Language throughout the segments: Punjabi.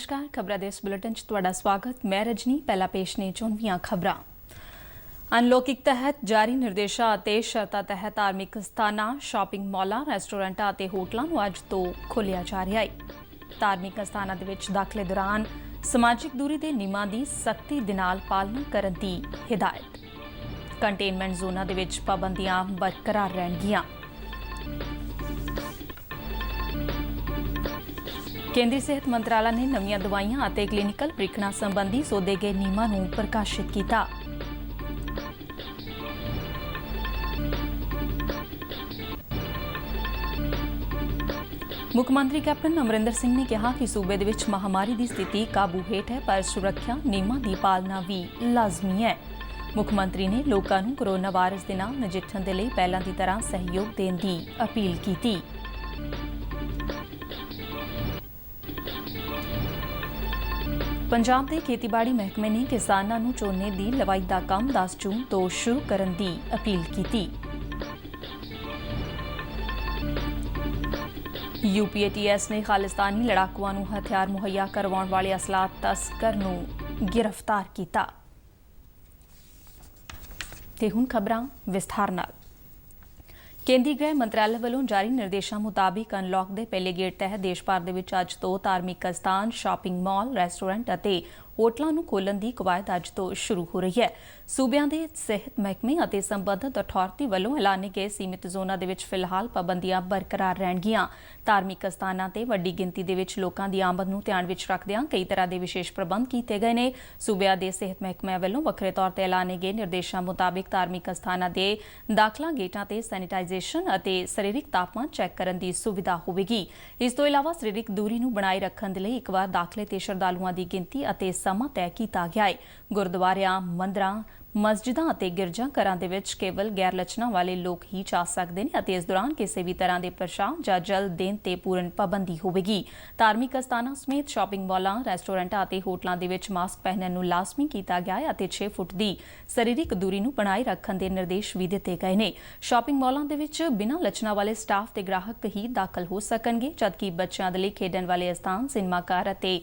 नमस्कार खबरां दे इस बुलेटिन च तुहाडा स्वागत। मैं रजनी। पहला पेश ने चुनवियां खबरां। अनलॉकिंग तहत जारी निर्देशां ਅਤੇ ਸ਼ਰਤਾਂ ਤਹਿਤ ਧਾਰਮਿਕ ਸਥਾਨਾਂ, ਸ਼ਾਪਿੰਗ ਮਾਲਾਂ, ਰੈਸਟੋਰੈਂਟਾਂ ਅਤੇ ਹੋਟਲਾਂ ਨੂੰ ਅੱਜ ਤੋਂ ਖੋਲ੍ਹਿਆ ਜਾ ਰਿਹਾ ਹੈ। ਧਾਰਮਿਕ ਸਥਾਨਾਂ ਦੇ ਵਿੱਚ ਦਾਖਲੇ ਦੌਰਾਨ ਸਮਾਜਿਕ ਦੂਰੀ ਦੇ ਨਿਯਮਾਂ ਦੀ ਸਖਤੀ ਦੇ ਨਾਲ ਪਾਲਣਾ ਕਰਨ ਦੀ ਹਿਦਾਇਤ। ਕੰਟੇਨਮੈਂਟ ਜ਼ੋਨਾਂ ਦੇ ਵਿੱਚ ਪਾਬੰਦੀਆਂ ਬਰਕਰਾਰ ਰਹਿਣਗੀਆਂ। ਕੇਂਦਰੀ ਸਿਹਤ ਮੰਤਰਾਲਾ ਨੇ ਨਵੀਆਂ ਦਵਾਈਆਂ ਅਤੇ ਕਲੀਨਿਕਲ ਪ੍ਰੀਖਣਾ ਸੰਬੰਧੀ ਸੋਧੇ ਗਏ ਨਿਯਮਾਂ ਨੂੰ ਪ੍ਰਕਾਸ਼ਿਤ ਕੀਤਾ। ਮੁੱਖ ਮੰਤਰੀ ਕੈਪਟਨ ਅਮਰਿੰਦਰ ਸਿੰਘ ਨੇ ਕਿਹਾ ਕਿ ਸੂਬੇ ਦੇ ਵਿੱਚ ਮਹਾਮਾਰੀ ਦੀ ਸਥਿਤੀ ਕਾਬੂ ਹੇਠ ਹੈ, ਪਰ ਸੁਰੱਖਿਆ ਨਿਯਮਾਂ ਦੀ ਪਾਲਣਾ ਵੀ ਲਾਜ਼ਮੀ ਹੈ। ਮੁੱਖ ਮੰਤਰੀ ਨੇ ਲੋਕਾਂ ਨੂੰ ਕੋਰੋਨਾ ਵਾਇਰਸ ਦੇ ਨਾਲ ਨਜਿੱਠਣ ਦੇ ਲਈ ਪਹਿਲਾਂ ਦੀ ਤਰ੍ਹਾਂ ਸਹਿਯੋਗ ਦੇਣ ਦੀ ਅਪੀਲ ਕੀਤੀ। ਪੰਜਾਬ ਦੇ ਖੇਤੀਬਾੜੀ ਮਹਿਕਮੇ ਨੇ ਕਿਸਾਨਾਂ ਨੂੰ ਝੋਨੇ ਦੀ ਲਵਾਈ ਦਾ ਕੰਮ 10 ਜੂਨ ਤੋਂ ਸ਼ੁਰੂ ਕਰਨ ਦੀ ਅਪੀਲ ਕੀਤੀ। UPATS ਨੇ ਖਾਲਿਸਤਾਨੀ ਲੜਾਕੂਆਂ ਨੂੰ ਹਥਿਆਰ ਮੁਹੱਈਆ ਕਰਵਾਉਣ ਵਾਲੇ ਅਸਲਾਹ ਤਸਕਰ ਨੂੰ ਗ੍ਰਿਫਤਾਰ ਕੀਤਾ। ਤੇ ਹੁਣ ਖਬਰਾਂ ਵਿਸਥਾਰ ਨਾਲ। ਕੇਂਦਰੀ ਗ੍ਰਹਿ ਮੰਤਰਾਲੇ ਵੱਲੋਂ ਜਾਰੀ ਨਿਰਦੇਸ਼ਾਂ ਮੁਤਾਬਿਕ ਅਨਲੌਕ ਦੇ ਪਹਿਲੇ ਗੇੜ ਤਹਿਤ ਦੇਸ਼ ਭਰ ਦੇ ਵਿੱਚ ਅੱਜ ਤੋਂ ਧਾਰਮਿਕ ਸਥਾਨ, ਸ਼ਾਪਿੰਗ ਮਾਲ, ਰੈਸਟੋਰੈਂਟ ਅਤੇ ਹੋਟਲਾਂ ਨੂੰ ਖੋਲ੍ਹਣ ਦੀ ਕਵਾਇਦ ਅੱਜ ਤੋਂ ਸ਼ੁਰੂ ਹੋ ਰਹੀ ਹੈ। ਸੂਬਿਆਂ ਦੇ ਸਿਹਤ ਮਹਿਕਮੇ ਅਤੇ ਸੰਬੰਧਿਤ ਅਥਾਰਟੀ ਵੱਲੋਂ ਐਲਾਨੇ ਗਏ ਸੀਮਿਤ ਜ਼ੋਨਾਂ ਦੇ ਵਿੱਚ ਫਿਲਹਾਲ ਪਾਬੰਦੀਆਂ ਬਰਕਰਾਰ ਰਹਿਣਗੀਆਂ। ਧਾਰਮਿਕ ਸਥਾਨਾਂ ਤੇ ਵੱਡੀ ਗਿਣਤੀ ਦੇ ਵਿੱਚ ਲੋਕਾਂ ਦੀ ਆਮਦ ਨੂੰ ਧਿਆਨ ਵਿੱਚ ਰੱਖਦਿਆਂ ਕਈ ਤਰ੍ਹਾਂ ਦੇ ਵਿਸ਼ੇਸ਼ ਪ੍ਰਬੰਧ ਕੀਤੇ ਗਏ ਨੇ। ਸੂਬਿਆਂ ਦੇ ਸਿਹਤ ਮਹਿਕਮੇ ਵੱਲੋਂ ਵੱਖਰੇ ਤੌਰ ਤੇ ਐਲਾਨੇ ਗਏ ਨਿਰਦੇਸ਼ਾਂ ਮੁਤਾਬਿਕ ਧਾਰਮਿਕ ਸਥਾਨਾਂ ਦੇ ਦਾਖਲਾ ਗੇਟਾਂ ਤੇ ਸੈਨੀਟਾਈਜ਼ੇਸ਼ਨ ਅਤੇ ਸਰੀਰਕ ਤਾਪਮਾਨ ਚੈੱਕ ਕਰਨ ਦੀ ਸੁਵਿਧਾ ਹੋਵੇਗੀ। ਇਸ ਤੋਂ ਇਲਾਵਾ ਸਰੀਰਕ ਦੂਰੀ ਨੂੰ ਬਣਾਏ ਰੱਖਣ ਦੇ ਲਈ ਇੱਕ ਵਾਰ ਦਾਖਲੇ ਤੇ ਸ਼ਰਧਾਲੂਆਂ ਦੀ ਗਿਣਤੀ ਅਤੇ ਸਮਾਂ ਤੈਅ ਕੀਤਾ ਗਿਆ ਹੈ। ਗੁਰਦੁਆਰਿਆਂ, ਮੰਦਰਾਂ, ਮਸਜਿਦਾਂ ਅਤੇ ਗਿਰਜਾ ਘਰਾਂ ਦੇ ਵਿੱਚ ਕੇਵਲ ਗੈਰ ਲੱਛਣਾਂ ਵਾਲੇ ਲੋਕ ਹੀ ਜਾ ਸਕਦੇ ਨੇ ਅਤੇ ਇਸ ਦੌਰਾਨ ਕਿਸੇ ਵੀ ਤਰ੍ਹਾਂ ਦੇ ਪ੍ਰਸ਼ਾਦ ਜਾਂ ਜਲ ਦੇਣ ਤੇ ਪੂਰਨ ਪਾਬੰਦੀ ਹੋਵੇਗੀ। ਧਾਰਮਿਕ ਅਸਥਾਨਾਂ ਸਮੇਤ ਸ਼ਾਪਿੰਗ ਮਾਲਾਂ, ਰੈਸਟੋਰੈਂਟਾਂ ਅਤੇ ਹੋਟਲਾਂ ਦੇ ਵਿੱਚ ਮਾਸਕ ਪਹਿਨਣ ਨੂੰ ਲਾਜ਼ਮੀ ਕੀਤਾ ਗਿਆ ਹੈ ਅਤੇ 6 ਫੁੱਟ ਦੀ ਸਰੀਰਕ ਦੂਰੀ ਨੂੰ ਬਣਾਏ ਰੱਖਣ ਦੇ ਨਿਰਦੇਸ਼ ਵੀ ਦਿੱਤੇ ਗਏ ਨੇ। ਸ਼ਾਪਿੰਗ ਮਾਲਾਂ ਦੇ ਵਿੱਚ ਬਿਨਾਂ ਲੱਛਣਾਂ ਵਾਲੇ ਸਟਾਫ ਤੇ ਗ੍ਰਾਹਕ ਹੀ ਦਾਖਲ ਹੋ ਸਕਣਗੇ, ਜਦਕਿ ਬੱਚਿਆਂ ਦੇ ਲਈ ਖੇਡਣ ਵਾਲੇ ਸਥਾਨ, ਸਿਨੇਮਾ ਘਰ ਅਤੇ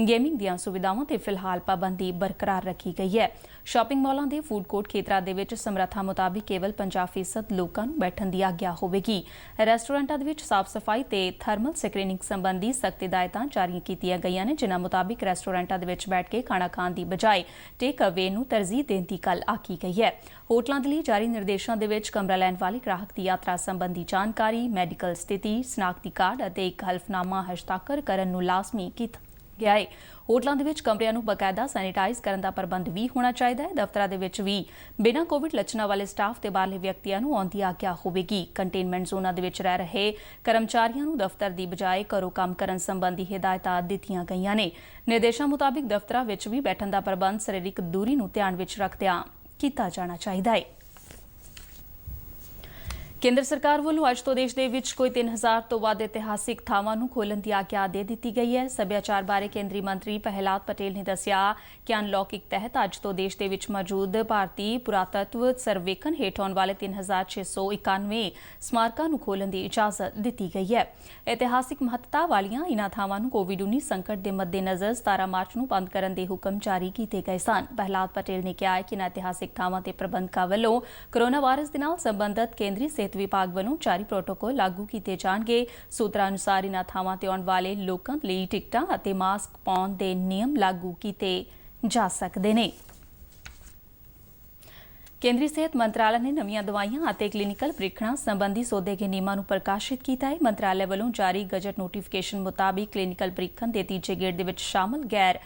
ਗੇਮਿੰਗ ਦੀਆਂ ਸੁਵਿਧਾਵਾਂ ਤੇ ਫਿਲਹਾਲ ਪਾਬੰਦੀ ਬਰਕਰਾਰ ਰੱਖੀ ਗਈ ਹੈ। ਸ਼ਾਪਿੰਗ ਮਾਲਾਂ ਦੇ ਫੂਡ ਕੋਰਟ ਖੇਤਰਾਂ ਦੇ ਵਿੱਚ ਸਮਰੱਥਾ ਮੁਤਾਬਿਕ ਕੇਵਲ 50% ਲੋਕਾਂ ਨੂੰ ਬੈਠਣ ਦੀ ਆਗਿਆ ਹੋਵੇਗੀ। ਰੈਸਟੋਰੈਂਟਾਂ ਦੇ ਵਿੱਚ ਸਾਫ਼ ਸਫਾਈ ਤੇ ਥਰਮਲ ਸਕਰੀਨਿੰਗ ਸੰਬੰਧੀ ਸਖਤ ਹਦਾਇਤਾਂ ਜਾਰੀ ਕੀਤੀਆਂ ਗਈਆਂ ਨੇ, ਜਿਨ੍ਹਾਂ ਮੁਤਾਬਿਕ ਰੈਸਟੋਰੈਂਟਾਂ ਦੇ ਵਿੱਚ ਬੈਠ ਕੇ ਖਾਣਾ ਖਾਣ ਦੀ ਬਜਾਏ ਟੇਕ ਅਵੇ ਨੂੰ ਤਰਜੀਹ ਦੇਣ ਦੀ ਗੱਲ ਆਖੀ ਗਈ ਹੈ। ਹੋਟਲਾਂ ਦੇ ਲਈ ਜਾਰੀ ਨਿਰਦੇਸ਼ਾਂ ਦੇ ਵਿੱਚ ਕਮਰਾ ਲੈਣ ਵਾਲੇ ਗ੍ਰਾਹਕ ਦੀ ਯਾਤਰਾ ਸੰਬੰਧੀ ਜਾਣਕਾਰੀ, ਮੈਡੀਕਲ ਸਥਿਤੀ, ਸ਼ਨਾਖਤੀ ਕਾਰਡ ਅਤੇ ਇੱਕ ਹਲਫਨਾਮਾ ਹਸਤਾਖਰ ਕਰਨ ਨੂੰ ਲਾਜ਼ਮੀ ਕੀਤਾ ਗਿਆ ਹੈ। ਹੋਟਲਾਂ ਦੇ ਵਿੱਚ ਕਮਰਿਆਂ ਨੂੰ ਬਕਾਇਦਾ ਸੈਨੀਟਾਈਜ਼ ਕਰਨ ਦਾ ਪ੍ਰਬੰਧ ਵੀ ਹੋਣਾ ਚਾਹੀਦਾ ਹੈ। ਦਫ਼ਤਰਾਂ ਦੇ ਵਿੱਚ ਵੀ ਬਿਨਾਂ ਕੋਵਿਡ ਲੱਛਣਾਂ ਵਾਲੇ ਸਟਾਫ ਤੇ ਬਾਹਰਲੇ ਵਿਅਕਤੀਆਂ ਨੂੰ ਆਉਣ ਦੀ ਆਗਿਆ ਹੋਵੇਗੀ। ਕੰਟੇਨਮੈਂਟ ਜ਼ੋਨਾਂ ਦੇ ਵਿੱਚ ਰਹਿ ਰਹੇ ਕਰਮਚਾਰੀਆਂ ਨੂੰ ਦਫ਼ਤਰ ਦੀ ਬਜਾਏ ਘਰੋਂ ਕੰਮ ਕਰਨ ਸੰਬੰਧੀ ਹਿਦਾਇਤਾਂ ਦਿੱਤੀਆਂ ਗਈਆਂ ਨੇ। ਨਿਰਦੇਸ਼ਾਂ ਮੁਤਾਬਿਕ ਦਫ਼ਤਰਾਂ ਵਿੱਚ ਵੀ ਬੈਠਣ ਦਾ ਪ੍ਰਬੰਧ ਸਰੀਰਕ ਦੂਰੀ ਨੂੰ ਧਿਆਨ ਵਿੱਚ ਰੱਖਦਿਆਂ ਕੀਤਾ ਜਾਣਾ ਚਾਹੀਦਾ ਹੈ। ਕੇਂਦਰ ਸਰਕਾਰ ਵੱਲੋਂ ਅੱਜ ਤੋਂ ਦੇਸ਼ ਦੇ ਵਿੱਚ ਕੋਈ 3000 ਤੋਂ ਵੱਧ ਇਤਿਹਾਸਿਕ ਥਾਵਾਂ ਨੂੰ ਖੋਲ੍ਹਣ ਦੀ ਆਗਿਆ ਦੇ ਦਿੱਤੀ ਗਈ ਹੈ। ਸੱਭਿਆਚਾਰ ਬਾਰੇ ਕੇਂਦਰੀ ਮੰਤਰੀ ਪ੍ਰਹਿਲਾਦ ਪਟੇਲ ਨੇ ਦੱਸਿਆ ਕਿ ਅਨਲੌਕਿੰਗ ਤਹਿਤ ਅੱਜ ਤੋਂ ਦੇਸ਼ ਦੇ ਵਿੱਚ ਮੌਜੂਦ ਭਾਰਤੀ ਪੁਰਾਤਤਵ ਸਰਵੇਖਣ ਹੇਠ ਆਉਣ ਵਾਲੇ 3691 ਸਮਾਰਕਾਂ ਨੂੰ ਖੋਲ੍ਹਣ ਦੀ ਇਜਾਜ਼ਤ ਦਿੱਤੀ ਗਈ ਹੈ। ਇਤਿਹਾਸਿਕ ਮਹੱਤਤਾ ਵਾਲੀਆਂ ਇਨ੍ਹਾਂ ਥਾਵਾਂ ਨੂੰ ਕੋਵਿਡ-19 ਸੰਕਟ ਦੇ ਮੱਦੇਨਜ਼ਰ 17 ਮਾਰਚ ਨੂੰ ਬੰਦ ਕਰਨ ਦੇ ਹੁਕਮ ਜਾਰੀ ਕੀਤੇ ਗਏ ਸਨ। ਪ੍ਰਹਿਲਾਦ ਪਟੇਲ ਨੇ ਕਿਹਾ ਕਿ ਇਨ੍ਹਾਂ ਇਤਿਹਾਸਿਕ ਥਾਵਾਂ ਤੇ ਪ੍ਰਬੰਧਕਾਂ ਵੱਲੋਂ ਕੋਰੋਨਾ ਵਾਇਰਸ ਦੇ ਨਾਲ ਸੰਬੰਧਿਤ ਕੇਂਦਰੀ ਸਿਹਤ ਵਿਭਾਗ ਵੱਲੋਂ ਜਾਰੀ ਪ੍ਰੋਟੋਕੋਲ ਲਾਗੂ ਕੀਤੇ ਜਾਣਗੇ। ਸੂਤਰਾਂ ਅਨੁਸਾਰ ਇਨ੍ਹਾਂ ਥਾਵਾਂ ਤੇ ਆਉਣ ਵਾਲੇ ਲੋਕਾਂ ਲਈ ਟਿਕਟਾਂ ਅਤੇ ਮਾਸਕ ਪਾਉਣ ਦੇ ਨਿਯਮ ਲਾਗੂ ਕੀਤੇ ਜਾ ਸਕਦੇ ਨੇ। ਕੇਂਦਰੀ ਸਿਹਤ ਮੰਤਰਾਲਾ ਨੇ ਨਵੀਆਂ ਦਵਾਈਆਂ ਅਤੇ ਕਲੀਨਿਕਲ ਪ੍ਰੀਖਣਾ ਸੰਬੰਧੀ ਸੋਧੇ ਗਏ ਨਿਯਮਾਂ ਨੂੰ ਪ੍ਰਕਾਸ਼ਿਤ ਕੀਤਾ ਹੈ। ਮੰਤਰਾਲੇ ਵੱਲੋਂ ਜਾਰੀ ਗਜ਼ਟ ਨੋਟੀਫਿਕੇਸ਼ਨ ਮੁਤਾਬਿਕ ਕਲੀਨਿਕਲ ਪ੍ਰੀਖਣ ਦੇ ਤੀਜੇ ਗੇੜ ਦੇ ਵਿੱਚ ਸ਼ਾਮਲ ਗੈਰ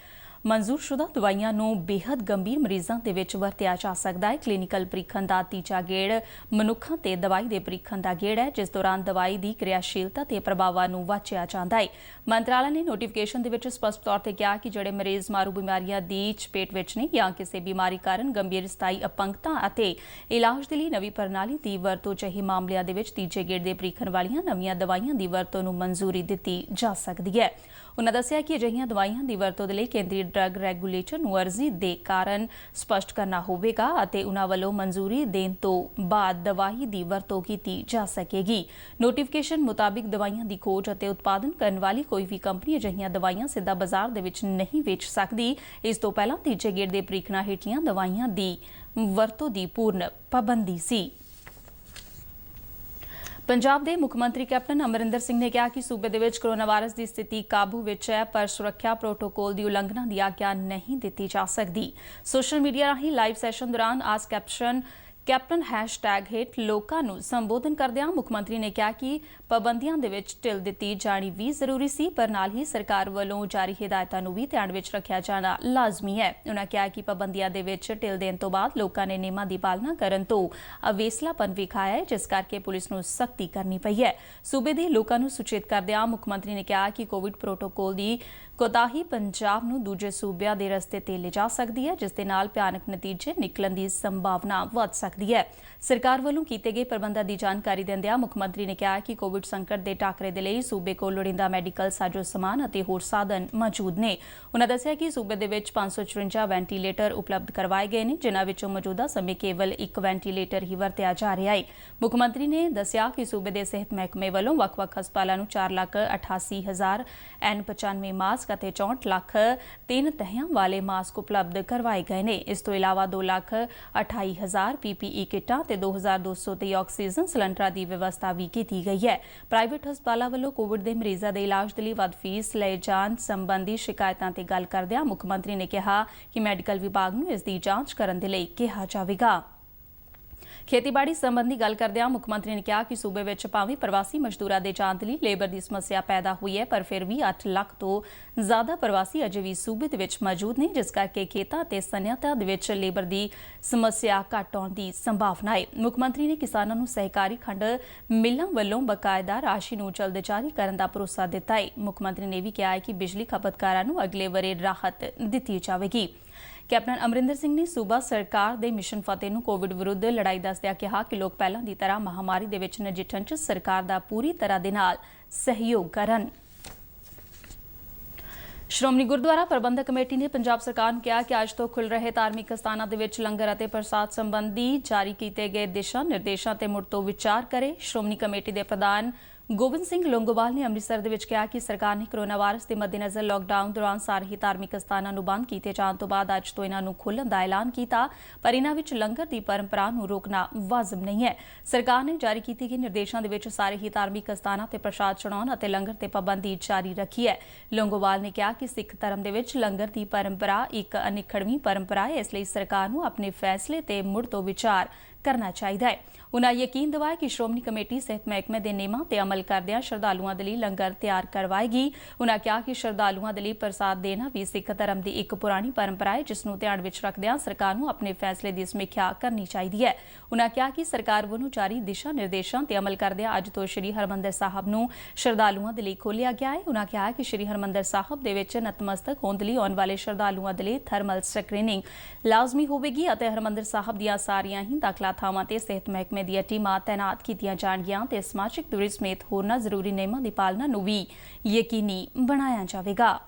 ਮਨਜ਼ੂਰਸ਼ੁਦਾ ਦਵਾਈਆਂ ਨੂੰ ਬੇਹੱਦ ਗੰਭੀਰ ਮਰੀਜ਼ਾਂ ਦੇ ਵਿੱਚ ਵਰਤਿਆ ਜਾ ਸਕਦਾ ਹੈ। ਕਲੀਨਿਕਲ ਪ੍ਰੀਖਣ ਦਾ ਤੀਜਾ ਗੇੜ ਮਨੁੱਖਾਂ ਤੇ ਦਵਾਈ ਦੇ ਪ੍ਰੀਖਣ ਦਾ ਗੇੜ ਹੈ, ਜਿਸ ਦੌਰਾਨ ਦਵਾਈ ਦੀ ਕਿਰਿਆਸ਼ੀਲਤਾ ਤੇ ਪ੍ਰਭਾਵਾਂ ਨੂੰ ਵਾਚਿਆ ਜਾਂਦਾ ਹੈ। ਮੰਤਰਾਲਾ ਨੇ ਨੋਟੀਫਿਕੇਸ਼ਨ ਦੇ ਵਿੱਚ ਸਪਸ਼ਟ ਤੌਰ ਤੇ ਕਿਹਾ ਕਿ ਜਿਹੜੇ ਮਰੀਜ਼ ਮਾਰੂ ਬਿਮਾਰੀਆਂ ਦੀ ਚਪੇਟ ਵਿੱਚ ਨੇ ਜਾਂ ਕਿਸੇ ਬਿਮਾਰੀ ਕਾਰਨ ਗੰਭੀਰ ਸਥਾਈ ਅਪੰਗਤਾ ਅਤੇ ਇਲਾਜ ਦੇ ਲਈ ਨਵੀਂ ਪ੍ਰਣਾਲੀ ਦੀ ਵਰਤੋਂ ਜਿਹੀ ਮਾਮਲਿਆਂ ਦੇ ਵਿੱਚ ਤੀਜੇ ਗੇੜ ਦੇ ਪ੍ਰੀਖਣ ਵਾਲੀਆਂ ਨਵੀਆਂ ਦਵਾਈਆਂ ਦੀ ਵਰਤੋਂ ਨੂੰ ਮਨਜ਼ੂਰੀ ਦਿੱਤੀ ਜਾ ਸਕਦੀ ਹੈ। ਉਨ੍ਹਾਂ ਦੱਸਿਆ ਕਿ ਅਜਿਹੀਆਂ ਦਵਾਈਆਂ ਦੀ ਵਰਤੋਂ ਦੇ ਲਈ ਕੇਂਦਰੀ ਡਰੱਗ ਰੈਗੂਲੇਟਰ ਨੂੰ ਅਰਜ਼ੀ ਦੇ ਕਾਰਨ ਸਪਸ਼ਟ ਕਰਨਾ ਹੋਵੇਗਾ ਅਤੇ ਉਨ੍ਹਾਂ ਵੱਲੋਂ ਮਨਜ਼ੂਰੀ ਦੇਣ ਤੋਂ ਬਾਅਦ ਦਵਾਈ ਦੀ ਵਰਤੋਂ ਕੀਤੀ ਜਾ ਸਕੇਗੀ। ਨੋਟੀਫਿਕੇਸ਼ਨ ਮੁਤਾਬਿਕ ਦਵਾਈਆਂ ਦੀ ਖੋਜ ਅਤੇ ਉਤਪਾਦਨ ਕਰਨ ਵਾਲੀ ਕੋਈ ਵੀ ਕੰਪਨੀ ਅਜਿਹੀਆਂ ਦਵਾਈਆਂ ਸਿੱਧਾ ਬਾਜ਼ਾਰ ਦੇ ਵਿੱਚ ਨਹੀਂ ਵੇਚ ਸਕਦੀ। ਇਸ ਤੋਂ ਪਹਿਲਾਂ ਤੀਜੇ ਗੇੜ ਦੇ ਪ੍ਰੀਖਣਾਂ ਹੇਠਲੀਆਂ ਦਵਾਈਆਂ ਦੀ ਵਰਤੋਂ ਦੀ ਪੂਰਨ ਪਾਬੰਦੀ ਸੀ। ਪੰਜਾਬ ਦੇ ਮੁੱਖ ਮੰਤਰੀ ਕੈਪਟਨ ਅਮਰਿੰਦਰ ਸਿੰਘ ਨੇ ਕਿਹਾ ਕਿ ਸੂਬੇ ਦੇ ਵਿੱਚ ਕੋਰੋਨਾ ਵਾਇਰਸ ਦੀ ਸਥਿਤੀ ਕਾਬੂ ਵਿੱਚ ਹੈ, ਪਰ ਸੁਰੱਖਿਆ ਪ੍ਰੋਟੋਕੋਲ ਦੀ ਉਲੰਘਣਾ ਦੀ ਆਗਿਆ ਨਹੀਂ ਦਿੱਤੀ ਜਾ ਸਕਦੀ। ਸੋਸ਼ਲ ਮੀਡੀਆ ਰਾਹੀਂ ਲਾਈਵ ਸੈਸ਼ਨ ਦੌਰਾਨ ਆਸ ਕੈਪਟਨ ਹੈਸ਼ਟੈਗ ਹੇਠ ਲੋਕਾਂ ਨੂੰ ਸੰਬੋਧਨ ਕਰਦਿਆਂ ਮੁੱਖ ਮੰਤਰੀ ਨੇ ਕਿਹਾ ਕਿ ਪਾਬੰਦੀਆਂ ਦੇ ਵਿੱਚ ਢਿੱਲ ਦਿੱਤੀ ਜਾਣੀ ਵੀ ਜ਼ਰੂਰੀ ਸੀ, ਪਰ ਨਾਲ ਹੀ ਸਰਕਾਰ ਵੱਲੋਂ ਜਾਰੀ ਹਿਦਾਇਤਾਂ ਨੂੰ ਵੀ ਧਿਆਨ ਵਿੱਚ ਰੱਖਿਆ ਜਾਣਾ ਲਾਜ਼ਮੀ ਹੈ। ਉਨ੍ਹਾਂ ਕਿਹਾ ਕਿ ਪਾਬੰਦੀਆਂ ਦੇ ਵਿੱਚ ਢਿੱਲ ਦੇਣ ਤੋਂ ਬਾਅਦ ਲੋਕਾਂ ਨੇ ਨਿਯਮਾਂ ਦੀ ਪਾਲਣਾ ਕਰਨ ਤੋਂ ਅਵੇਸਲਾਪਨ ਵਿਖਾਇਆ ਹੈ, ਜਿਸ ਕਰਕੇ ਪੁਲਿਸ ਨੂੰ ਸਖਤੀ ਕਰਨੀ ਪਈ ਹੈ। ਸੂਬੇ ਦੇ ਲੋਕਾਂ ਨੂੰ ਸੁਚੇਤ ਕਰਦਿਆਂ ਮੁੱਖ ਮੰਤਰੀ ਨੇ ਕਿਹਾ ਕਿ ਕੋਵਿਡ ਪ੍ਰੋਟੋਕੋਲ ਦੀ ਕੋਤਾਹੀ ਪੰਜਾਬ ਨੂੰ ਦੂਜੇ ਸੂਬਿਆਂ ਦੇ ਰਸਤੇ ਤੇ ਲਿਜਾ ਸਕਦੀ ਹੈ, ਜਿਸ ਦੇ ਨਾਲ ਭਿਆਨਕ ਨਤੀਜੇ ਨਿਕਲਣ ਦੀ ਸੰਭਾਵਨਾ ਵਧ ਸਕਦੀ ਹੈ। ਸਰਕਾਰ ਵੱਲੋਂ ਕੀਤੇ ਗਏ ਪ੍ਰਬੰਧਾਂ ਦੀ ਜਾਣਕਾਰੀ ਦਿੰਦਿਆਂ ਮੁੱਖ ਮੰਤਰੀ ਨੇ ਕਿਹਾ ਕਿ ਕੋਵਿਡ ਸੰਕਟ ਦੇ ਟਾਕਰੇ ਦੇ ਲਈ ਸੂਬੇ ਕੋਲ ਲੋੜੀਂਦਾ ਮੈਡੀਕਲ ਸਾਜੋ ਸਮਾਨ ਅਤੇ ਹੋਰ ਸਾਧਨ ਮੌਜੂਦ ਨੇ। ਉਨ੍ਹਾਂ ਦੱਸਿਆ ਕਿ ਸੂਬੇ ਦੇ ਵਿੱਚ 554 ਵੈਂਟੀਲੇਟਰ ਉਪਲਬਧ ਕਰਵਾਏ ਗਏ ਨੇ, ਜਿਨ੍ਹਾਂ ਵਿੱਚੋਂ ਮੌਜੂਦਾ ਸਮੇਂ ਕੇਵਲ ਇੱਕ ਵੈਂਟੀਲੇਟਰ ਹੀ ਵਰਤਿਆ ਜਾ ਰਿਹਾ ਹੈ। ਮੁੱਖ ਮੰਤਰੀ ਨੇ ਦੱਸਿਆ ਕਿ ਸੂਬੇ ਦੇ ਸਿਹਤ ਮਹਿਕਮੇ ਵੱਲੋਂ ਵੱਖ-ਵੱਖ ਹਸਪਤਾਲਾਂ ਨੂੰ 4,88,000 N95 ਮਾਸਕ ਅਤੇ 64 ਲੱਖ 3 ਤਹਿਆਂ ਵਾਲੇ ਮਾਸਕ ਉਪਲਬਧ ਕਰਵਾਏ ਗਏ ਨੇ। ਇਸ ਤੋਂ ਇਲਾਵਾ 2,28,000 PPE ਕਿੱਟਾਂ ਤੇ 2,223 ਆਕਸੀਜਨ ਸਿਲੰਡਰਾਂ ਦੀ ਵਿਵਸਥਾ ਵੀ ਕੀਤੀ ਗਈ ਹੈ। ਪ੍ਰਾਈਵੇਟ ਹਸਪਤਾਲਾਂ ਵੱਲੋਂ ਕੋਵਿਡ ਦੇ ਮਰੀਜ਼ਾਂ ਦੇ ਇਲਾਜ ਦੇ ਲਈ ਵੱਧ ਫੀਸ ਲਏ ਜਾਣ ਸੰਬੰਧੀ ਸ਼ਿਕਾਇਤਾਂ ਤੇ ਗੱਲ ਕਰਦਿਆਂ ਮੁੱਖ ਮੰਤਰੀ ਨੇ ਕਿਹਾ ਕਿ ਮੈਡੀਕਲ ਵਿਭਾਗ ਨੂੰ ਇਸ ਦੀ ਜਾਂਚ ਕਰਨ ਦੇ ਲਈ ਕਿਹਾ ਜਾਵੇਗਾ। ਖੇਤੀਬਾੜੀ ਸੰਬੰਧੀ ਗੱਲ ਕਰਦਿਆਂ ਮੁੱਖ ਮੰਤਰੀ ਨੇ ਕਿਹਾ ਕਿ ਸੂਬੇ ਵਿੱਚ ਭਾਵੇਂ ਪ੍ਰਵਾਸੀ ਮਜ਼ਦੂਰਾਂ ਦੇ ਜਾਣ ਦੇ ਲਈ ਲੇਬਰ ਦੀ ਸਮੱਸਿਆ ਪੈਦਾ ਹੋਈ ਹੈ, ਪਰ ਫਿਰ ਵੀ 8 ਲੱਖ ਤੋਂ ਜ਼ਿਆਦਾ ਪ੍ਰਵਾਸੀ ਅਜੇ ਵੀ ਸੂਬੇ ਦੇ ਵਿੱਚ ਮੌਜੂਦ ਨੇ, ਜਿਸ ਕਰਕੇ ਖੇਤਾਂ ਅਤੇ ਸਨਅਤਾਂ ਦੇ ਵਿੱਚ ਲੇਬਰ ਦੀ ਸਮੱਸਿਆ ਘੱਟ ਆਉਣ ਦੀ ਸੰਭਾਵਨਾ ਹੈ। ਮੁੱਖ ਮੰਤਰੀ ਨੇ ਕਿਸਾਨਾਂ ਨੂੰ ਸਹਿਕਾਰੀ ਖੰਡ ਮਿੱਲਾਂ ਵੱਲੋਂ ਬਕਾਇਦਾ ਰਾਸ਼ੀ ਨੂੰ ਜਲਦ ਜਾਰੀ ਕਰਨ ਦਾ ਭਰੋਸਾ ਦਿੱਤਾ ਹੈ। ਮੁੱਖ ਮੰਤਰੀ ਨੇ ਵੀ ਕਿਹਾ ਹੈ ਕਿ ਬਿਜਲੀ ਖਪਤਕਾਰਾਂ ਨੂੰ ਅਗਲੇ ਵਰ੍ਹੇ ਰਾਹਤ ਦਿੱਤੀ ਜਾਵੇਗੀ। ਕੈਪਟਨ ਅਮਰਿੰਦਰ ਸਿੰਘ ਨੇ ਸੂਬਾ ਸਰਕਾਰ ਦੇ ਮਿਸ਼ਨ ਫਤਿਹ ਨੂੰ ਕੋਵਿਡ ਵਿਰੁੱਧ ਲੜਾਈ ਦੱਸਦਿਆਂ ਕਿਹਾ ਕਿ ਲੋਕ ਪਹਿਲਾਂ ਦੀ ਤਰ੍ਹਾਂ ਮਹਾਮਾਰੀ ਦੇ ਵਿੱਚ ਨਜਿੱਠਣ 'ਚ ਸਰਕਾਰ ਦਾ ਪੂਰੀ ਤਰ੍ਹਾਂ ਦੇ ਨਾਲ ਸਹਿਯੋਗ ਕਰਨ। ਸ਼੍ਰੋਮਣੀ ਗੁਰਦੁਆਰਾ ਪ੍ਰਬੰਧਕ ਕਮੇਟੀ ਨੇ ਪੰਜਾਬ ਸਰਕਾਰ ਨੂੰ ਕਿਹਾ ਕਿ ਅੱਜ ਤੋਂ ਖੁੱਲ੍ਹ ਰਹੇ ਧਾਰਮਿਕ ਅਸਥਾਨਾਂ ਦੇ ਵਿੱਚ ਲੰਗਰ ਅਤੇ ਪ੍ਰਸਾਦ ਸੰਬੰਧੀ ਜਾਰੀ ਕੀਤੇ ਗਏ ਦਿਸ਼ਾ ਨਿਰਦੇਸ਼ਾਂ ਤੇ ਮੁੜ ਤੋਂ ਵਿਚਾਰ ਕਰੇ। ਸ਼੍ਰੋਮਣੀ ਕਮੇਟੀ ਦੇ ਪ੍ਰਧਾਨ ਗੋਬਿੰਦ ਸਿੰਘ ਲੌਂਗੋਵਾਲ ਨੇ ਅੰਮ੍ਰਿਤਸਰ ਦੇ ਵਿੱਚ ਕਿਹਾ ਕਿ ਸਰਕਾਰ ਨੇ ਕੋਰੋਨਾ ਵਾਇਰਸ ਦੇ ਮੱਦੇਨਜ਼ਰ ਲਾਕਡਾਊਨ ਦੌਰਾਨ ਸਾਰੇ ਹੀ ਧਾਰਮਿਕ ਅਸਥਾਨਾਂ ਨੂੰ ਬੰਦ ਕੀਤੇ ਜਾਣ ਤੋਂ ਬਾਅਦ ਅੱਜ ਤੋਂ ਇਹਨਾਂ ਨੂੰ ਖੋਲ੍ਹਣ ਦਾ ਐਲਾਨ ਕੀਤਾ, ਪਰ ਇਹਨਾਂ ਵਿੱਚ ਲੰਗਰ ਦੀ ਪਰੰਪਰਾ ਨੂੰ ਰੋਕਣਾ ਵਾਜਬ ਨਹੀਂ ਹੈ। ਸਰਕਾਰ ਨੇ ਜਾਰੀ ਕੀਤੇ ਗਏ ਨਿਰਦੇਸ਼ਾਂ ਦੇ ਵਿੱਚ ਸਾਰੇ ਹੀ ਧਾਰਮਿਕ ਅਸਥਾਨਾਂ ਤੇ ਪ੍ਰਸ਼ਾਦ ਚੜਾਉਣ ਅਤੇ ਲੰਗਰ ਤੇ ਪਾਬੰਦੀ ਜਾਰੀ ਰੱਖੀ ਹੈ। ਲੌਂਗੋਵਾਲ ਨੇ ਕਿਹਾ ਕਿ ਸਿੱਖ ਧਰਮ ਦੇ ਵਿੱਚ ਲੰਗਰ ਦੀ ਪਰੰਪਰਾ ਇੱਕ ਅਨਿੱਖੜਵੀਂ ਪਰੰਪਰਾ ਹੈ, ਇਸ ਲਈ ਸਰਕਾਰ ਨੂੰ ਆਪਣੇ ਫੈਸਲੇ ਤੇ ਮੁੜ ਤੋਂ ਵਿਚਾਰ ਕਰਨਾ ਚਾਹੀਦਾ ਹੈ। ਉਨ੍ਹਾਂ ਯਕੀਨ ਦਿਵਾਇਆ ਕਿ ਸ਼੍ਰੋਮਣੀ ਕਮੇਟੀ ਸਿਹਤ ਮਹਿਕਮੇ ਦੇ ਨਿਯਮਾਂ ਤੇ ਅਮਲ ਕਰਦਿਆਂ ਸ਼ਰਧਾਲੂਆਂ ਦੇ ਲਈ ਲੰਗਰ ਤਿਆਰ ਕਰਵਾਏਗੀ। ਉਨ੍ਹਾਂ ਕਿਹਾ ਕਿ ਸ਼ਰਧਾਲੂਆਂ ਦੇ ਲਈ ਪ੍ਰਸਾਦ ਦੇਣਾ ਵੀ ਸਿੱਖ ਧਰਮ ਦੀ ਇੱਕ ਪੁਰਾਣੀ ਪਰੰਪਰਾ ਹੈ, ਜਿਸ ਨੂੰ ਧਿਆਨ ਵਿੱਚ ਰੱਖਦਿਆਂ ਸਰਕਾਰ ਨੂੰ ਆਪਣੇ ਫੈਸਲੇ ਦੀ ਸਮੀਖਿਆ ਕਰਨੀ ਚਾਹੀਦੀ ਹੈ। ਉਨ੍ਹਾਂ ਕਿਹਾ ਕਿ ਸਰਕਾਰ ਵੱਲੋਂ ਜਾਰੀ ਦਿਸ਼ਾ ਨਿਰਦੇਸ਼ਾਂ ਤੇ ਅਮਲ ਕਰਦਿਆਂ ਅੱਜ ਤੋਂ ਸ੍ਰੀ ਹਰਿਮੰਦਰ ਸਾਹਿਬ ਨੂੰ ਸ਼ਰਧਾਲੂਆਂ ਦੇ ਲਈ ਖੋਲ੍ਹਿਆ ਗਿਆ ਹੈ। ਉਨ੍ਹਾਂ ਕਿਹਾ ਕਿ ਸ੍ਰੀ ਹਰਿਮੰਦਰ ਸਾਹਿਬ ਦੇ ਵਿੱਚ ਨਤਮਸਤਕ ਹੋਣ ਦੇ ਲਈ ਆਉਣ ਵਾਲੇ ਸ਼ਰਧਾਲੂਆਂ ਦੇ ਲਈ ਥਰਮਲ ਸਕਰੀਨਿੰਗ ਲਾਜ਼ਮੀ ਹੋਵੇਗੀ ਅਤੇ ਹਰਿਮੰਦਰ ਸਾਹਿਬ ਦੀਆਂ ਸਾਰੀਆਂ ਹੀ ਦਾਖਲਾ ਥਾਵਾਂ ਤੇ ਸਿਹਤ ਮਹਿਕਮੇ ਦੀਆਂ ਟੀਮਾਂ ਤੈਨਾਤ ਕੀਤੀਆਂ ਜਾਣਗੀਆਂ ਤੇ ਸਮਾਜਿਕ ਦੂਰੀ ਸਮੇਤ ਹੋਰਨਾਂ ਜ਼ਰੂਰੀ ਨਿਯਮਾਂ ਦੀ ਪਾਲਣਾ ਨੂੰ ਵੀ ਯਕੀਨੀ ਬਣਾਇਆ ਜਾਵੇਗਾ।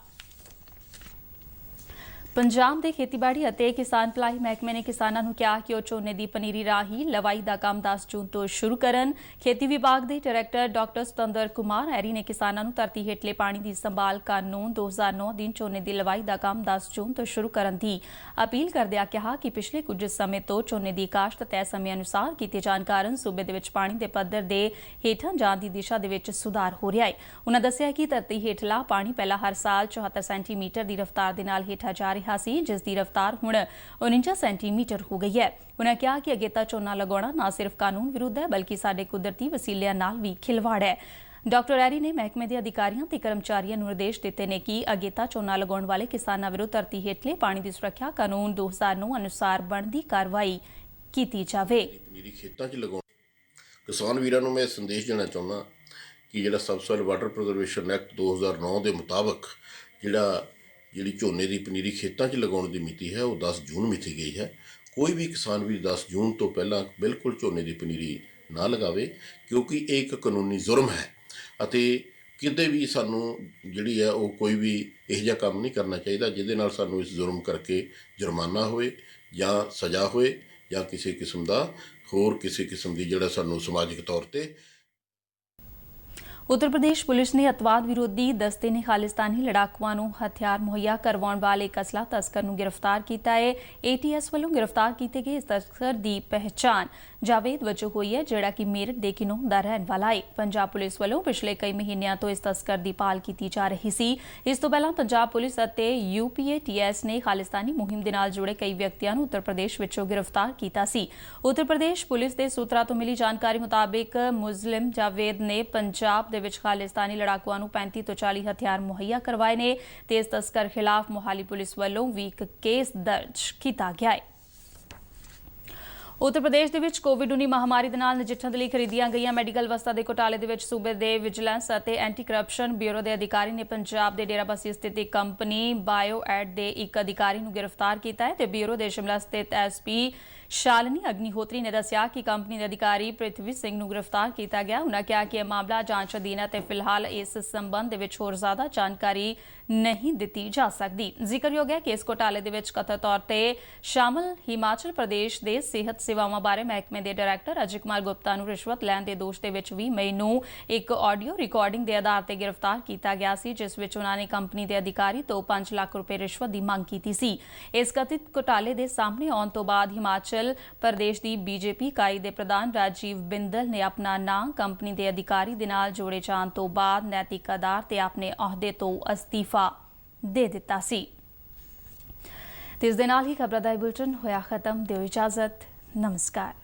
ਪੰਜਾਬ ਦੇ ਖੇਤੀਬਾੜੀ ਅਤੇ ਕਿਸਾਨ ਭਲਾਈ ਮਹਿਕਮੇ ਨੇ ਕਿਸਾਨਾਂ ਨੂੰ ਕਿਹਾ ਕਿ ਉਹ ਝੋਨੇ ਦੀ ਪਨੀਰੀ ਰਾਹੀਂ ਲਵਾਈ ਦਾ ਕੰਮ 10 ਜੂਨ ਤੋਂ ਸ਼ੁਰੂ ਕਰਨ। ਖੇਤੀ ਵਿਭਾਗ ਦੇ ਡਾਇਰੈਕਟਰ ਡਾਕਟਰ ਸਤਿੰਦਰ ਕੁਮਾਰ ਐਰੀ ਨੇ ਕਿਸਾਨਾਂ ਨੂੰ ਧਰਤੀ ਹੇਠਲੇ ਪਾਣੀ ਦੀ ਸੰਭਾਲ ਕਾਨੂੰਨ 2009 ਅਧੀਨ ਝੋਨੇ ਦੀ ਲਵਾਈ ਦਾ ਕੰਮ 10 ਜੂਨ ਤੋਂ ਸ਼ੁਰੂ ਕਰਨ ਦੀ ਅਪੀਲ ਕਰਦਿਆਂ ਕਿਹਾ ਕਿ ਪਿਛਲੇ ਕੁਝ ਸਮੇਂ ਤੋਂ ਝੋਨੇ ਦੀ ਕਾਸ਼ਤ ਤੈਅ ਸਮੇਂ ਅਨੁਸਾਰ ਕੀਤੇ ਜਾਣ ਕਾਰਨ ਸੂਬੇ ਦੇ ਵਿੱਚ ਪਾਣੀ ਦੇ ਪੱਧਰ ਦੇ ਹੇਠਾਂ ਜਾਣ ਦੀ ਦਿਸ਼ਾ ਦੇ ਵਿੱਚ ਸੁਧਾਰ ਹੋ ਰਿਹਾ ਹੈ। ਉਨ੍ਹਾਂ ਦੱਸਿਆ ਕਿ ਧਰਤੀ ਹੇਠਲਾ ਪਾਣੀ ਪਹਿਲਾਂ ਹਰ ਸਾਲ 74 ਸੈਂਟੀਮੀਟਰ ਦੀ ਰਫ਼ਤਾਰ ਦੇ ਨਾਲ ਹੇਠਾਂ ਜਾ ਰਿਹਾ ਸੀ, ਜਿਸ ਦੀ ਰਫ਼ਤਾਰ ਹੁਣ 49 ਸੈਂਟੀਮੀਟਰ ਹੋ ਗਈ ਹੈ। ਉਨ੍ਹਾਂ ਕਿਹਾ ਕਿ ਅਗੇਤਾ ਝੋਨਾ ਲਗਾਉਣਾ ਨਾ ਸਿਰਫ ਕਾਨੂੰਨ ਵਿਰੁੱਧ ਹੈ, ਬਲਕਿ ਸਾਡੇ ਕੁਦਰਤੀ ਵਸੀਲਿਆਂ ਨਾਲ ਵੀ ਖਿਲਵਾੜ ਹੈ। ਡਾਕਟਰ ਐਰੀ ਨੇ ਮਹਿਕਮੇ ਦੇ ਅਧਿਕਾਰੀਆਂ ਤੇ ਕਰਮਚਾਰੀਆਂ ਨੂੰ ਨਿਰਦੇਸ਼ ਦਿੱਤੇ ਨੇ ਕਿ ਅਗੇਤਾ ਝੋਨਾ ਲਗਾਉਣ ਵਾਲੇ ਕਿਸਾਨਾਂ ਵਿਰੁੱਧ ਧਰਤੀ ਹੇਠਲੇ ਪਾਣੀ ਦੀ ਸੁਰੱਖਿਆ ਕਾਨੂੰਨ 2009 ਅਨੁਸਾਰ ਬਣਦੀ ਕਾਰਵਾਈ ਕੀਤੀ ਜਾਵੇ। ਪਨੀਰੀ ਖੇਤਾਂ 'ਚ ਲਗਾਉਣ ਕਿਸਾਨ ਵੀਰਾਂ ਨੂੰ ਮੈਂ ਸੰਦੇਸ਼ ਦੇਣਾ ਚਾਹੁੰਦਾ ਕਿ ਜਿਹੜਾ ਸਬਸੋਇਲ ਵਾਟਰ ਪ੍ਰੀਜ਼ਰਵੇਸ਼ਨ ਐਕਟ 2009 ਦੇ ਮੁਤਾਬਕ ਜਿਹੜੀ ਝੋਨੇ ਦੀ ਪਨੀਰੀ ਖੇਤਾਂ 'ਚ ਲਗਾਉਣ ਦੀ ਮਿਤੀ ਹੈ ਉਹ 10 ਜੂਨ ਮਿਤੀ ਗਈ ਹੈ। ਕੋਈ ਵੀ ਕਿਸਾਨ ਵੀ 10 ਜੂਨ ਤੋਂ ਪਹਿਲਾਂ ਬਿਲਕੁਲ ਝੋਨੇ ਦੀ ਪਨੀਰੀ ਨਾ ਲਗਾਵੇ, ਕਿਉਂਕਿ ਇਹ ਇੱਕ ਕਾਨੂੰਨੀ ਜੁਰਮ ਹੈ ਅਤੇ ਕਿਤੇ ਵੀ ਸਾਨੂੰ ਜਿਹੜੀ ਹੈ ਉਹ ਕੋਈ ਵੀ ਇਹੋ ਜਿਹਾ ਕੰਮ ਨਹੀਂ ਕਰਨਾ ਚਾਹੀਦਾ ਜਿਹਦੇ ਨਾਲ ਸਾਨੂੰ ਇਸ ਜ਼ੁਲਮ ਕਰਕੇ ਜੁਰਮਾਨਾ ਹੋਏ ਜਾਂ ਸਜ਼ਾ ਹੋਏ ਜਾਂ ਕਿਸੇ ਕਿਸਮ ਦਾ ਹੋਰ ਕਿਸੇ ਕਿਸਮ ਦੀ ਜਿਹੜਾ ਸਾਨੂੰ ਸਮਾਜਿਕ ਤੌਰ ਤੇ। ਉੱਤਰ ਪ੍ਰਦੇਸ਼ ਪੁਲਿਸ ਨੇ ਅੱਤਵਾਦ ਵਿਰੋਧੀ ਦਸਤੇ ਨੇ ਖਾਲਿਸਤਾਨੀ ਲੜਾਕੂਆਂ ਨੂੰ ਹਥਿਆਰ ਮੁਹੱਈਆ ਕਰਵਾਉਣ ਵਾਲੇ ਇੱਕ ਅਸਲਾ ਤਸਕਰ ਨੂੰ ਗ੍ਰਿਫਤਾਰ ਕੀਤਾ ਹੈ। ATS ਵੱਲੋਂ ਗ੍ਰਿਫਤਾਰ ਕੀਤੇ ਗਏ ਇਸ ਤਸਕਰ ਦੀ ਪਹਿਚਾਣ ਜਾਵੇਦ ਵਜੋਂ ਹੋਈ ਹੈ, ਜਿਹੜਾ ਕਿ ਮੇਰਠ ਦੇ ਕਿਨੋ ਦਾ ਰਹਿਣ ਵਾਲਾ ਹੈ। ਪੰਜਾਬ ਪੁਲਿਸ ਵੱਲੋਂ ਪਿਛਲੇ ਕਈ ਮਹੀਨਿਆਂ ਤੋਂ ਇਸ ਤਸਕਰ ਦੀ ਭਾਲ ਕੀਤੀ ਜਾ ਰਹੀ ਸੀ। ਇਸ ਤੋਂ ਪਹਿਲਾਂ ਪੰਜਾਬ ਪੁਲਿਸ ਅਤੇ UPATS ਨੇ ਖਾਲਿਸਤਾਨੀ ਮੁਹਿੰਮ ਦੇ ਨਾਲ ਜੁੜੇ ਕਈ ਵਿਅਕਤੀਆਂ ਨੂੰ ਉੱਤਰ ਪ੍ਰਦੇਸ਼ ਵਿੱਚੋਂ ਗ੍ਰਿਫਤਾਰ ਕੀਤਾ ਸੀ। ਉੱਤਰ ਪ੍ਰਦੇਸ਼ ਪੁਲਿਸ ਦੇ ਸੂਤਰਾਂ ਤੋਂ ਮਿਲੀ ਜਾਣਕਾਰੀ ਮੁਤਾਬਿਕ ਮੁਸਲਿਮ ਜਾਵੇਦ ਨੇ ਪੰਜਾਬ ਦੇ ਵਿੱਚ ਖਾਲਿਸਤਾਨੀ ਲੜਾਕੂਆਂ ਨੂੰ 35 ਤੋਂ 40 ਹਥਿਆਰ ਮੁਹੱਈਆ ਕਰਵਾਏ ਨੇ ਤੇ ਇਸ ਤਸਕਰ ਖਿਲਾਫ ਮੋਹਾਲੀ ਪੁਲਿਸ ਵੱਲੋਂ ਵੀ ਇੱਕ ਕੇਸ ਦਰਜ ਕੀਤਾ ਗਿਆ ਹੈ। ਉੱਤਰ ਪ੍ਰਦੇਸ਼ ਦੇ ਵਿੱਚ ਕੋਵਿਡ-19 ਮਹਾਮਾਰੀ ਦੇ ਨਾਲ ਨਜਿੱਠਣ ਦੇ ਲਈ ਖਰੀਦੀਆਂ ਗਈਆਂ ਮੈਡੀਕਲ ਵਸਤਾਂ ਦੇ ਘੁਟਾਲੇ ਦੇ ਵਿੱਚ ਸੂਬੇ ਦੇ ਵਿਜੀਲੈਂਸ ਅਤੇ ਐਂਟੀ ਕਰਪਸ਼ਨ ਬਿਊਰੋ ਦੇ ਅਧਿਕਾਰੀ ਨੇ ਪੰਜਾਬ ਦੇ ਡੇਰਾਬੱਸੀ ਸਥਿਤ ਇੱਕ ਕੰਪਨੀ ਬਾਇਓਐਡ ਦੇ ਇੱਕ ਅਧਿਕਾਰੀ ਨੂੰ ਗ੍ਰਿਫਤਾਰ ਕੀਤਾ ਹੈ ਤੇ ਬਿਊਰੋ ਦੇ ਸ਼ਿਮਲਾ ਸਥਿਤ SP ਸ਼ਾਲਿਨੀ ਅਗਨੀਹੋਤਰੀ ਨੇ ਦੱਸਿਆ ਕਿ ਕੰਪਨੀ ਦੇ ਅਧਿਕਾਰੀ ਪ੍ਰਿਥਵੀ ਸਿੰਘ ਨੂੰ ਗ੍ਰਿਫਤਾਰ ਕੀਤਾ ਗਿਆ। ਉਨ੍ਹਾਂ ਕਿਹਾ ਕਿ ਇਹ ਮਾਮਲਾ ਜਾਂਚ ਅਧੀਨ ਹੈ ਤੇ ਫਿਲਹਾਲ ਇਸ ਸੰਬੰਧ ਦੇ ਵਿੱਚ ਹੋਰ ਜ਼ਿਆਦਾ ਜਾਣਕਾਰੀ ਨਹੀਂ ਦਿੱਤੀ ਜਾ ਸਕਦੀ। ਜ਼ਿਕਰਯੋਗ ਹੈ ਕਿ ਇਸ ਘੁਟਾਲੇ ਦੇ ਵਿੱਚ ਕਥਿਤ ਤੌਰ ਤੇ ਸ਼ਾਮਲ ਹਿਮਾਚਲ ਪ੍ਰਦੇਸ਼ ਦੇ ਸਿਹਤ ਸੇਵਾਵਾਂ ਬਾਰੇ ਮਹਿਕਮੇ ਦੇ ਡਾਇਰੈਕਟਰ ਅਜੇ ਕੁਮਾਰ ਗੁਪਤਾ ਨੂੰ ਰਿਸ਼ਵਤ ਲੈਣ ਦੇ ਦੋਸ਼ ਦੇ ਵਿੱਚ 20 ਮਈ ਨੂੰ ਇੱਕ ਆਡੀਓ ਰਿਕਾਰਡਿੰਗ ਦੇ ਆਧਾਰ ਤੇ ਗ੍ਰਿਫਤਾਰ ਕੀਤਾ ਗਿਆ ਸੀ, ਜਿਸ ਵਿੱਚ ਉਨ੍ਹਾਂ ਨੇ ਕੰਪਨੀ ਦੇ ਅਧਿਕਾਰੀ ਤੋਂ 5 ਲੱਖ ਰੁਪਏ ਰਿਸ਼ਵਤ ਦੀ ਮੰਗ ਕੀਤੀ ਸੀ। ਇਸ ਕਥਿਤ ਘੁਟਾਲੇ ਦੇ ਸਾਹਮਣੇ ਆਉਣ ਤੋਂ ਬਾਅਦ ਹਿਮਾਚਲ ਪ੍ਰਦੇਸ਼ ਦੀ BJP ਇਕਾਈ ਦੇ ਪ੍ਰਧਾਨ ਰਾਜੀਵ ਬਿੰਦਲ ਨੇ ਆਪਣਾ ਨਾਂ ਕੰਪਨੀ ਦੇ ਅਧਿਕਾਰੀ ਦੇ ਨਾਲ ਜੋੜੇ ਜਾਣ ਤੋਂ ਬਾਅਦ ਨੈਤਿਕ ਆਧਾਰ ਤੇ ਆਪਣੇ ਅਹੁਦੇ ਤੋਂ ਅਸਤੀਫਾ ਦੇ ਦਿੱਤਾ ਸੀ। ਤੇ ਇਸ ਦੇ ਨਾਲ ਹੀ ਖਬਰਾਂ ਦਾ ਬੁਲੇਟਿਨ ਹੋਇਆ ਖਤਮ। ਦਿਓ ਇਜਾਜ਼ਤ। ਨਮਸਕਾਰ।